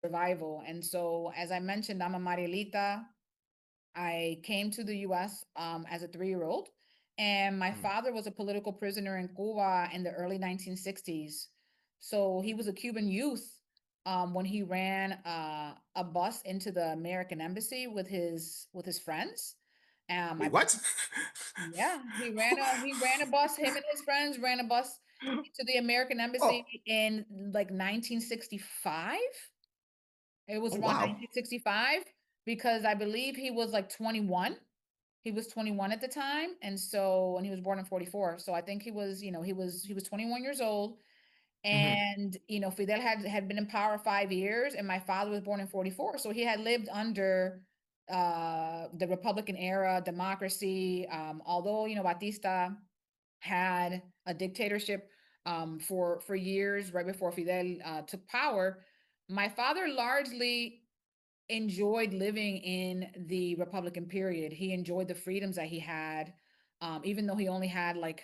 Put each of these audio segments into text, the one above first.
survival. And so, as I mentioned, I'm a Marielita. I came to the US as a 3 year old, and my Mm. father was a political prisoner in Cuba in the early 1960s. So he was a Cuban youth when he ran a bus into the American embassy with his friends. I Wait, what? Yeah, he ran a bus. Him and his friends ran a bus to the American embassy Oh, in like 1965. It was oh around wow. 1965 because I believe he was like 21. He was 21 at the time, and so and he was born in 44. So I think he was 21 years old, Hmm. and Fidel had been in power 5 years, and my father was born in 44, so he had lived under the Republican era democracy. Although Batista had a dictatorship for years right before Fidel took power, my father largely enjoyed living in the Republican period. He enjoyed the freedoms that he had, even though he only had like,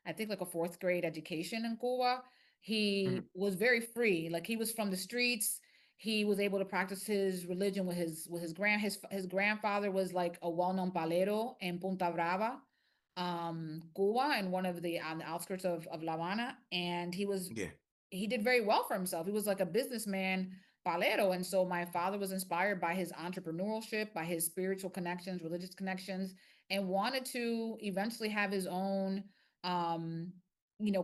I think like a fourth grade education in Cuba. He Hmm. was very free. Like he was from the streets. He was able to practice his religion with his grandfather was like a well-known palero in Punta Brava, Cuba, and one of the on the outskirts of La Habana. And Yeah. he did very well for himself. He was like a businessman palero. And so my father was inspired by his entrepreneurship, by his spiritual connections, religious connections, and wanted to eventually have his own, um,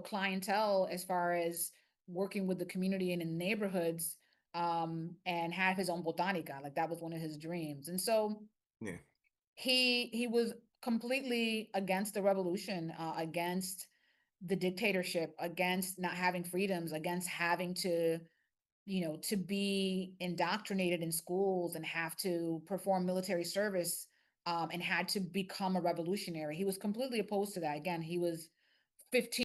clientele as far as working with the community and in neighborhoods, and have his own botanica. Like that was one of his dreams. And so Yeah. he was completely against the revolution, against the dictatorship, against not having freedoms, against having to be indoctrinated in schools and have to perform military service, and had to become a revolutionary. He was completely opposed to that. Again, he was 15